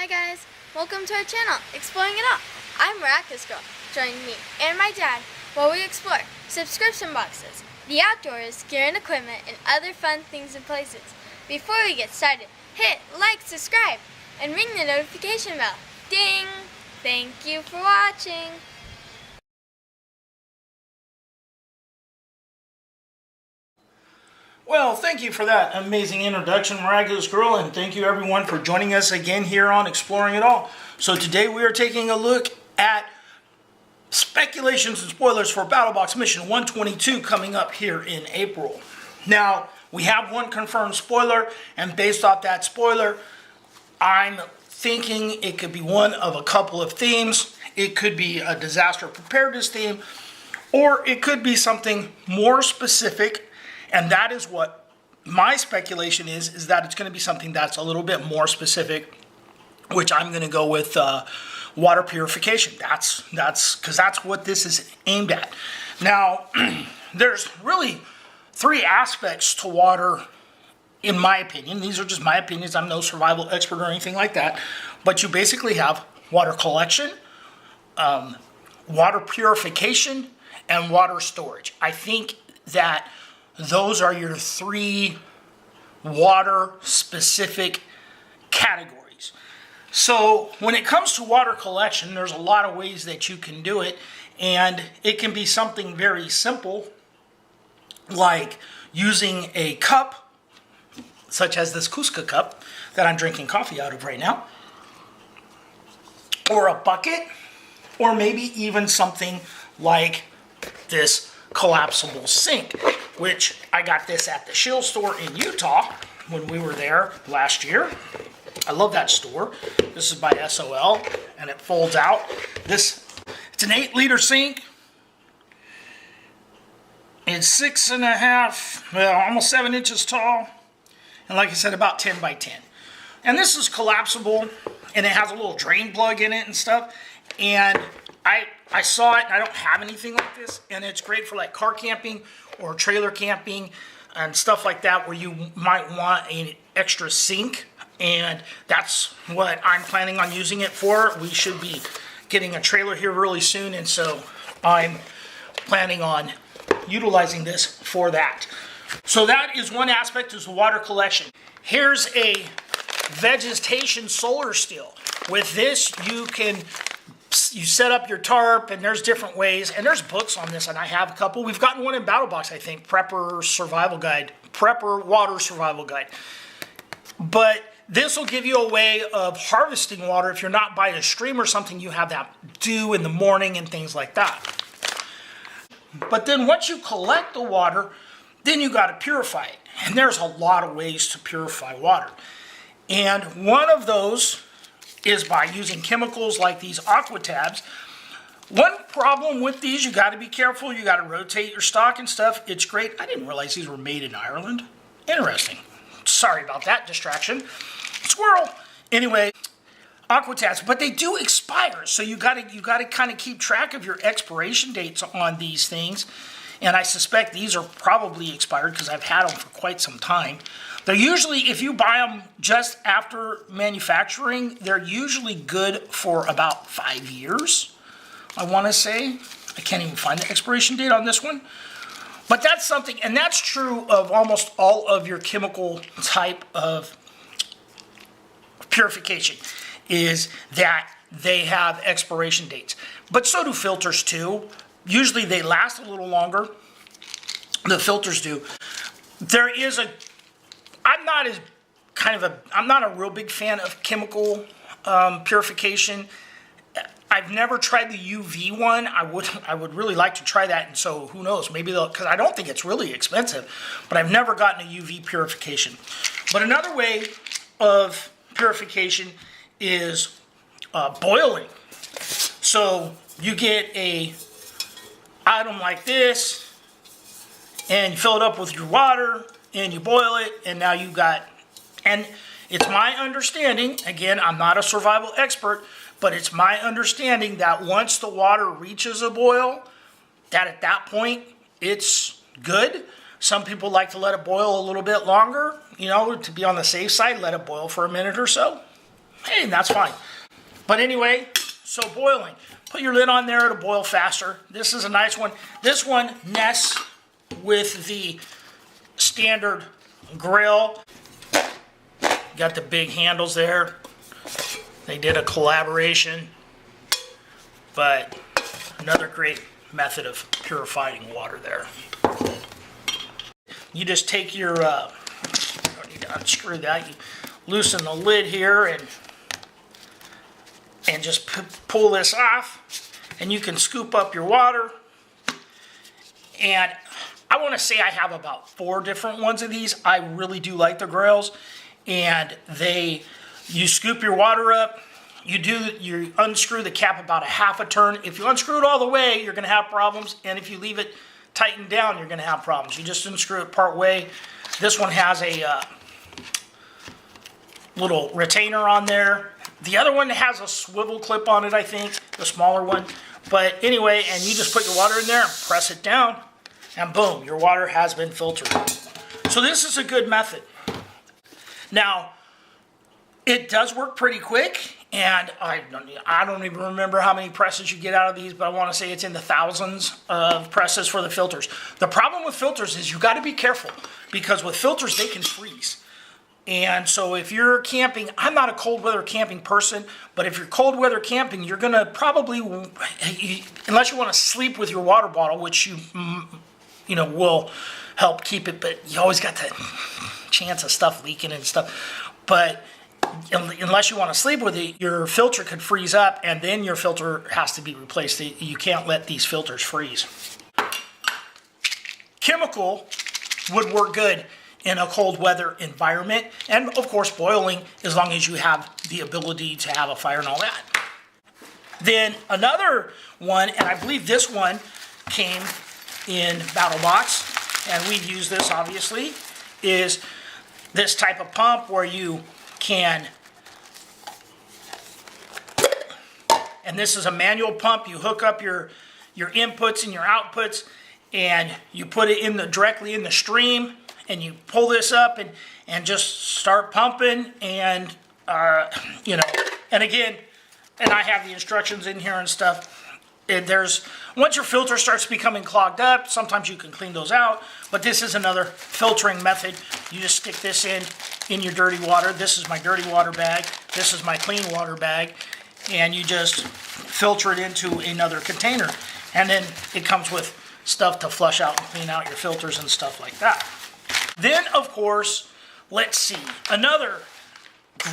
Hi guys, welcome to our channel, Exploring It All. I'm Miraculous Girl. Join me and my dad while we explore subscription boxes, the outdoors, gear and equipment, and other fun things and places. Before we get started, hit like, subscribe, and ring the notification bell. Ding! Thank you for watching. Well, thank you for that amazing introduction, Miraculous Girl, and thank you everyone for joining us again here on Exploring It All. So today we are taking a look at speculations and spoilers for Battlebox Mission 122 coming up here in April. Now, we have one confirmed spoiler, and based off that spoiler, I'm thinking it could be one of a couple of themes. It could be a disaster preparedness theme, or it could be something more specific. And that is what my speculation is that it's going to be something that's a little bit more specific, which I'm going to go with water purification. That's because that's what this is aimed at. Now, there's really three aspects to water, in my opinion. These are just my opinions. I'm no survival expert or anything like that. But you basically have water collection, water purification, and water storage. I think that those are your three water-specific categories. So when it comes to water collection, there's a lot of ways that you can do it, and it can be something very simple, like using a cup, such as this Cusca cup that I'm drinking coffee out of right now, or a bucket, or maybe even something like this collapsible sink, which I got this at the Shield store in Utah when we were there last year. I love that store. This is by SOL, and it folds out. It's an 8-liter sink. It's 6.5, well, almost 7 inches tall, and like I said, about 10 by 10. And this is collapsible, and it has a little drain plug in it and stuff. And I saw it, and I don't have anything like this, and it's great for like car camping or trailer camping and stuff like that, where you might want an extra sink, and that's what I'm planning on using it for. We should be getting a trailer here really soon, and so I'm planning on utilizing this for that. So that is one aspect, is the water collection. Here's a vegetation solar still. With this, you set up your tarp, and there's different ways, and there's books on this, and I have a couple. We've gotten one in Battlebox, I think, Prepper Survival Guide, Prepper Water Survival Guide. But this will give you a way of harvesting water. If you're not by a stream or something, you have that dew in the morning and things like that. But then once you collect the water, then you got to purify it. And there's a lot of ways to purify water. And one of those is by using chemicals like these aqua tabs. One problem with these, you got to be careful. You got to rotate your stock and stuff. It's great. I didn't realize these were made in Ireland. Interesting. Sorry about that distraction. Squirrel. Anyway, aqua tabs, but they do expire, so you got to kind of keep track of your expiration dates on these things. And I suspect these are probably expired because I've had them for quite some time. They're usually, if you buy them just after manufacturing, they're usually good for about 5 years, I want to say. I can't even find the expiration date on this one. But that's something, and that's true of almost all of your chemical type of purification, is that they have expiration dates. But so do filters too. Usually they last a little longer. The filters do. There is I'm not a real big fan of chemical purification. I've never tried the UV one. I would really like to try that, and so who knows, maybe because I don't think it's really expensive, but I've never gotten a UV purification. But another way of purification is boiling. So you get a item like this, and you fill it up with your water, and you boil it, and now you got, and it's my understanding, again, I'm not a survival expert, but it's my understanding that once the water reaches a boil, that at that point, it's good. Some people like to let it boil a little bit longer, to be on the safe side, let it boil for a minute or so. hey, that's fine. But anyway, so boiling. Put your lid on there to boil faster. This is a nice one. This one nests with the standard grill. Got the big handles there. They did a collaboration. But another great method of purifying water there. You just take your, don't need to unscrew that. You loosen the lid here and just pull this off, and you can scoop up your water. And I want to say I have about 4 different ones of these. I really do like the grails, and you scoop your water up. You unscrew the cap about a half a turn. If you unscrew it all the way, you're going to have problems, and if you leave it tightened down, you're going to have problems. You just unscrew it part way. This one has a little retainer on there. The other one has a swivel clip on it, I think, the smaller one. But anyway, and you just put your water in there and press it down, and boom, your water has been filtered. So this is a good method. Now, it does work pretty quick, and I don't even remember how many presses you get out of these, but I want to say it's in the thousands of presses for the filters. The problem with filters is you got to be careful, because with filters, they can freeze. And so if you're camping, I'm not a cold weather camping person, but if you're cold weather camping, you're going to probably, unless you want to sleep with your water bottle, which you know, will help keep it, but you always got the chance of stuff leaking and stuff. But unless you want to sleep with it, your filter could freeze up, and then your filter has to be replaced. You can't let these filters freeze. Chemical would work good in a cold weather environment, and of course boiling, as long as you have the ability to have a fire and all that. Then another one, and I believe this one came in Battlbox, and we've used this obviously, is this type of pump where you can, and this is a manual pump. You hook up your inputs and your outputs, and you put it directly in the stream, and you pull this up and just start pumping, and you know, and again, and I have the instructions in here and stuff. Once your filter starts becoming clogged up, sometimes you can clean those out, but this is another filtering method. You just stick this in your dirty water. This is my dirty water bag. This is my clean water bag, and you just filter it into another container, and then it comes with stuff to flush out and clean out your filters and stuff like that. Then, of course, let's see, another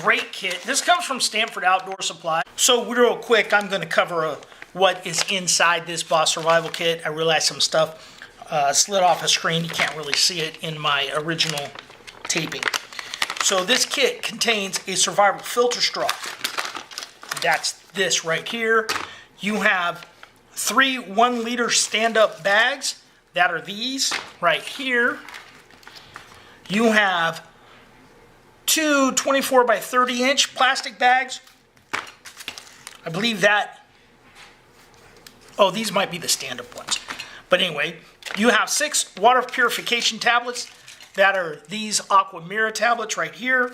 great kit. This comes from Stanford Outdoor Supply. So real quick, I'm going to cover what is inside this Boss Survival Kit. I realized some stuff slid off the screen. You can't really see it in my original taping. So this kit contains a survival filter straw. That's this right here. You have 3 1-liter stand-up bags. That are these right here. You have 2 24 by 30 inch plastic bags. I believe that, oh, these might be the stand-up ones. But anyway, you have 6 water purification tablets. That are these Aqua Mira tablets right here.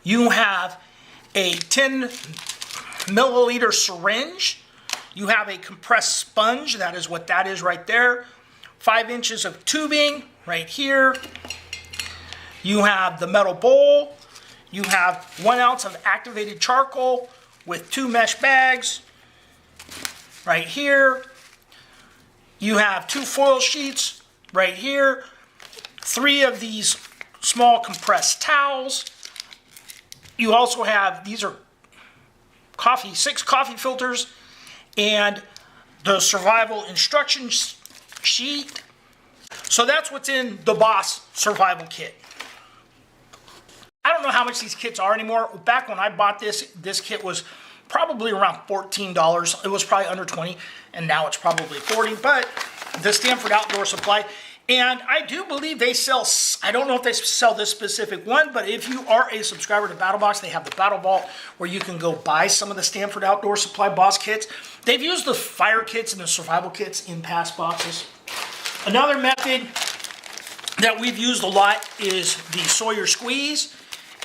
You have a 10 milliliter syringe. You have a compressed sponge. That is what that is right there. 5 inches of tubing right here. You have the metal bowl. You have 1 ounce of activated charcoal with 2 mesh bags right here. You have 2 foil sheets right here. 3 of these small compressed towels. You also have, these are 6 coffee filters, and the survival instruction sheet. So that's what's in the Boss Survival Kit. I don't know how much these kits are anymore. Back when I bought this kit was probably around $14. It was probably under 20, and now it's probably 40. But the Stanford Outdoor Supply, and I do believe they sell, I don't know if they sell this specific one, but if you are a subscriber to Battlbox, they have the Battle Vault where you can go buy some of the Stanford Outdoor Supply Boss kits. They've used the fire kits and the survival kits in past boxes. Another method that we've used a lot is the Sawyer Squeeze,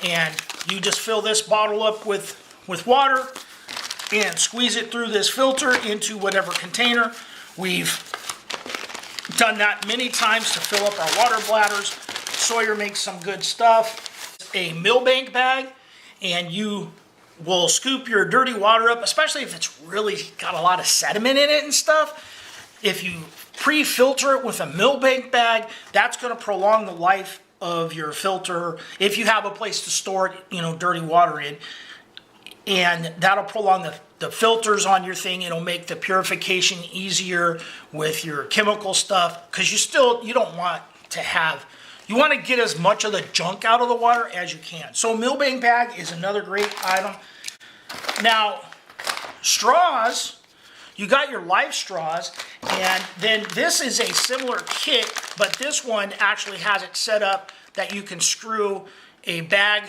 and You just fill this bottle up with water and squeeze it through this filter into whatever container. We've done that many times to fill up our water bladders. Sawyer makes some good stuff. A millbank bag, and you will scoop your dirty water up, especially if it's really got a lot of sediment in it and stuff. If you pre-filter it with a millbank bag, that's going to prolong the life of your filter if you have a place to store it, dirty water in. And that'll prolong the filters on your thing. It'll make the purification easier with your chemical stuff, because you don't want to have, you want to get as much of the junk out of the water as you can. So millbank bag is another great item. Now, straws, you got your life straws, and then this is a similar kit, but this one actually has it set up that you can screw a bag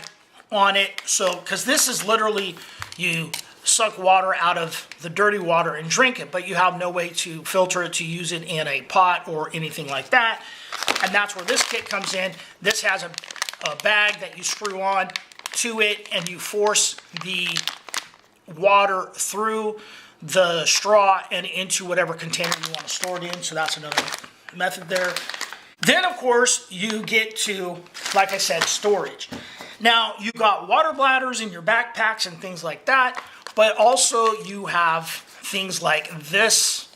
on it. So, because this is literally, you suck water out of the dirty water and drink it, but you have no way to filter it to use it in a pot or anything like that. And that's where this kit comes in. This has a bag that you screw on to it, and you force the water through the straw and into whatever container you want to store it in. So that's another method there. Then, of course, you get to, like I said, storage. Now, you've got water bladders in your backpacks and things like that, but also you have things like this.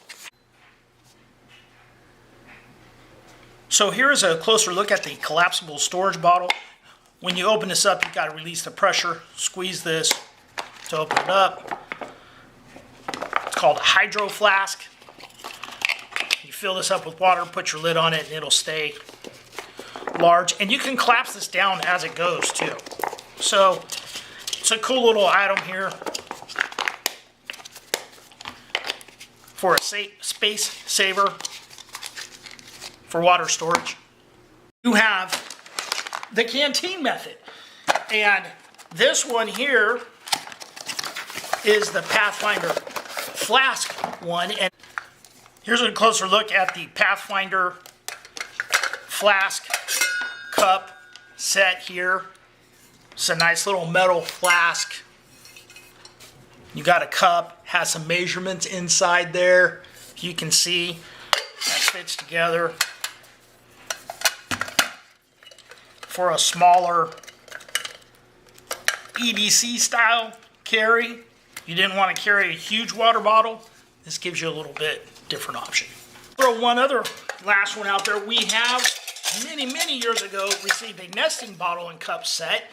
So here's a closer look at the collapsible storage bottle. When you open this up, you've got to release the pressure, squeeze this to open it up. It's called a hydro flask. You fill this up with water, put your lid on it, and it'll stay large. And you can collapse this down as it goes too. So it's a cool little item here for a space saver for water storage. You have the canteen method, and this one here is the Pathfinder flask one. And here's a closer look at the Pathfinder flask cup set here. It's a nice little metal flask. You got a cup, has some measurements inside there. You can see that fits together for a smaller EDC style carry. You didn't want to carry a huge water bottle. This gives you a little bit different option. Throw one other last one out there. We have many years ago received a nesting bottle and cup set.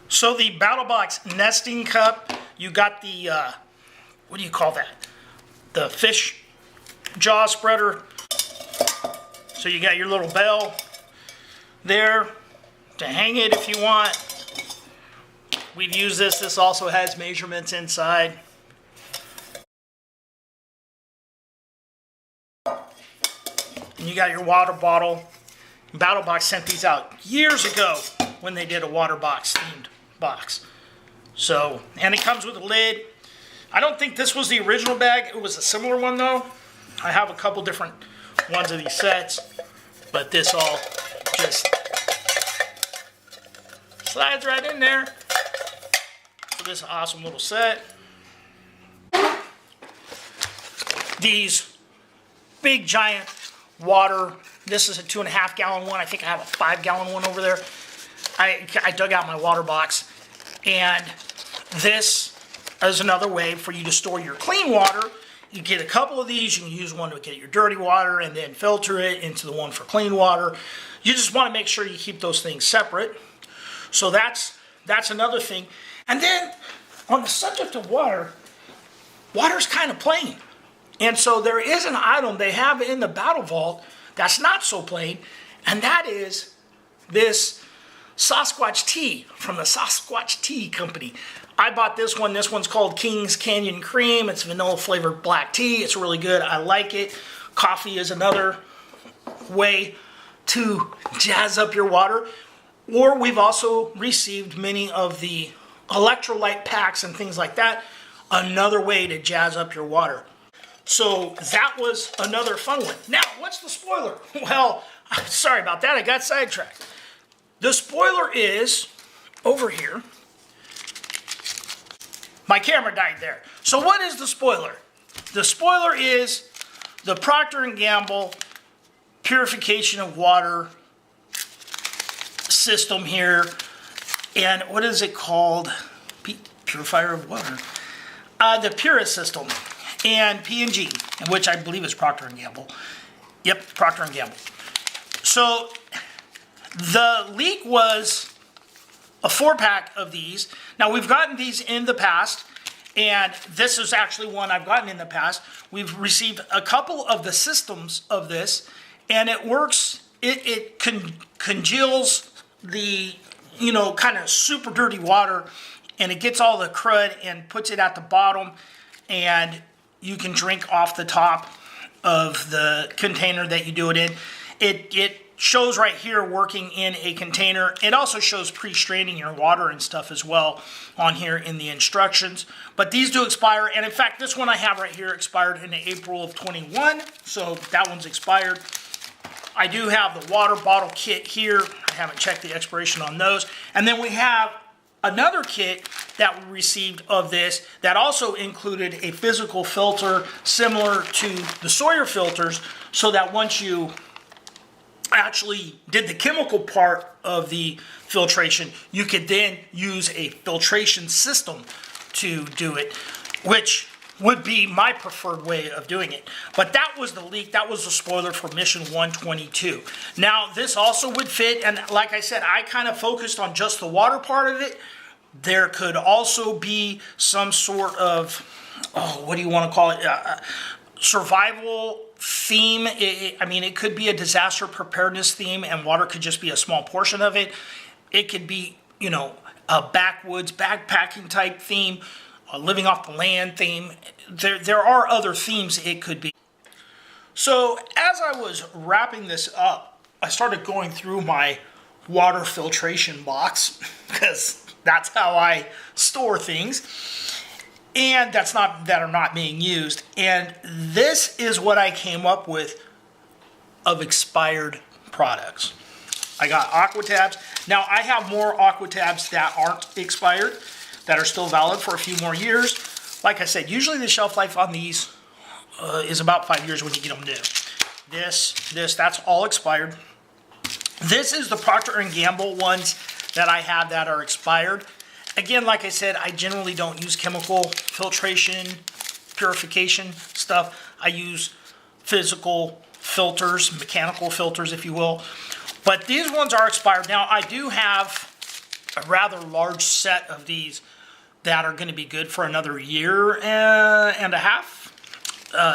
So the Battlbox nesting cup, you got the, what do you call that? The fish jaw spreader. So you got your little bell there to hang it if you want. We've used this. This also has measurements inside. And you got your water bottle. Battlbox sent these out years ago when they did a water box themed box. So, and it comes with a lid. I don't think this was the original bag. It was a similar one though. I have a couple different ones of these sets, but this all just slides right in there. So this awesome little set. These big giant water. This is a 2.5 gallon one. I think I have a 5 gallon one over there. I dug out my water box, and this is another way for you to store your clean water. You get a couple of these. You can use one to get your dirty water and then filter it into the one for clean water. You just want to make sure you keep those things separate. So that's another thing. And then on the subject of water, water's kind of plain. And so there is an item they have in the Battle Vault that's not so plain, and that is this Sasquatch tea from the Sasquatch Tea Company. I bought this one. This one's called King's Canyon Cream. It's vanilla flavored black tea. It's really good. I like it. Coffee is another way to jazz up your water. Or we've also received many of the electrolyte packs and things like that. Another way to jazz up your water. So that was another fun one. Now, what's the spoiler? Well, sorry about that. I got sidetracked. The spoiler is over here. My camera died there. So what is the spoiler? The spoiler is the Procter & Gamble Purification of Water system here. And what is it called? Purifier of Water. The Purist system. And P&G, which I believe is Procter & Gamble. Yep, Procter & Gamble. So the leak was a 4-pack of these. Now we've gotten these in the past, and this is actually one I've gotten in the past. We've received a couple of the systems of this, and it works. It congeals the, you know, kind of super dirty water, and it gets all the crud and puts it at the bottom, and you can drink off the top of the container that you do it in. It shows right here working in a container. It also shows pre-straining your water and stuff as well on here in the instructions. But these do expire, and in fact, this one I have right here expired in April of 21, so that one's expired. I do have the water bottle kit here. I haven't checked the expiration on those. And then we have another kit that we received of this that also included a physical filter similar to the Sawyer filters, so that once you actually did the chemical part of the filtration, you could then use a filtration system to do it, which would be my preferred way of doing it. But that was the leak. That was the spoiler for mission 122. Now, this also would fit, and like I said, I kind of focused on just the water part of it. There could also be some sort of, what do you want to call it, survival theme. I mean, it could be a disaster preparedness theme, and water could just be a small portion of it. It could be, you know, a backwoods backpacking type theme, a living off the land theme. There are other themes it could be. So as I was wrapping this up, I started going through my water filtration box, because that's how I store things, and that are not being used. And this is what I came up with of expired products. I got aqua tabs. Now I have more aqua tabs that aren't expired, that are still valid for a few more years. Like I said, usually the shelf life on these is about 5 years when you get them new. That's all expired. This is the Procter & Gamble ones that I have that are expired. Again, like I said, I generally don't use chemical filtration, purification stuff. I use physical filters, mechanical filters, if you will. But these ones are expired. Now, I do have a rather large set of these that are going to be good for another year and a half,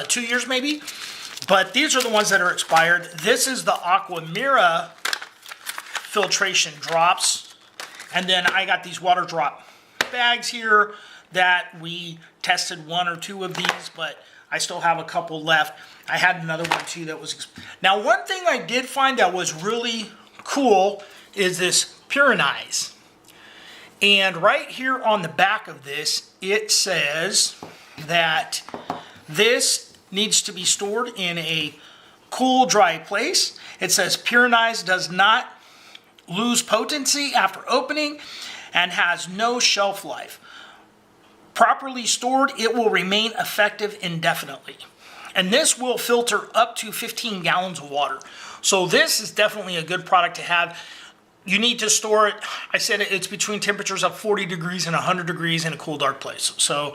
2 years maybe. But these are the ones that are expired. This is the Aquamira filtration drops. And then I got these water drop bags here that we tested 1 or 2 of these, but I still have a couple left. I had another one too that was... Now, one thing I did find that was really cool is this Purinize. And right here on the back of this, it says that this needs to be stored in a cool, dry place. It says Purinize does not lose potency after opening and has no shelf life. Properly stored, it will remain effective indefinitely. And this will filter up to 15 gallons of water. So this is definitely a good product to have. You need to store it, I said it's between temperatures of 40 degrees and 100 degrees in a cool, dark place. So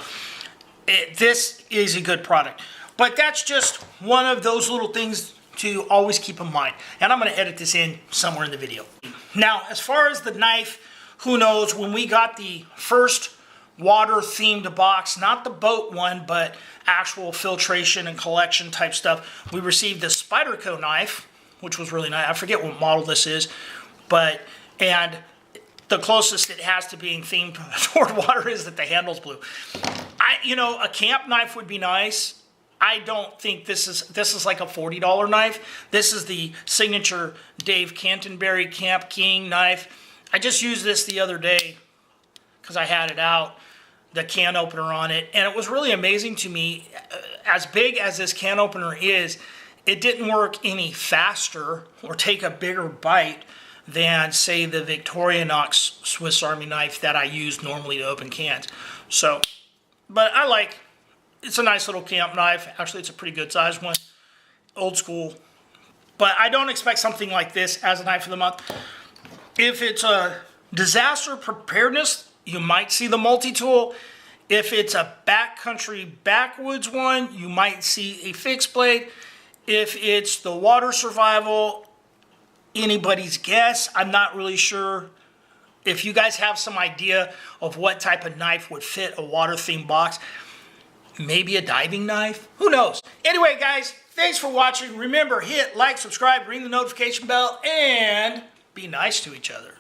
this is a good product. But that's just one of those little things to always keep in mind. And I'm going to edit this in somewhere in the video. Now, as far as the knife, who knows, when we got the first water-themed box, not the boat one, but actual filtration and collection type stuff, we received this Spyderco knife, which was really nice. I forget what model this is, but, and the closest it has to being themed toward water is that the handle's blue. You know, a camp knife would be nice. I don't think this is like a $40 knife. This is the signature Dave Canterbury Camp King knife. I just used this the other day because I had it out, the can opener on it, and it was really amazing to me. As big as this can opener is, it didn't work any faster or take a bigger bite than, say, the Victorinox Swiss Army knife that I use normally to open cans. So, but I like, it's a nice little camp knife. Actually, it's a pretty good size one. Old school. But I don't expect something like this as a knife of the month. If it's a disaster preparedness, you might see the multi-tool. If it's a backcountry backwoods one, you might see a fixed blade. If it's the water survival, anybody's guess. I'm not really sure. If you guys have some idea of what type of knife would fit a water themed box, maybe a diving knife, who knows? Anyway, guys, thanks for watching. Remember, hit like, subscribe, ring the notification bell, and be nice to each other.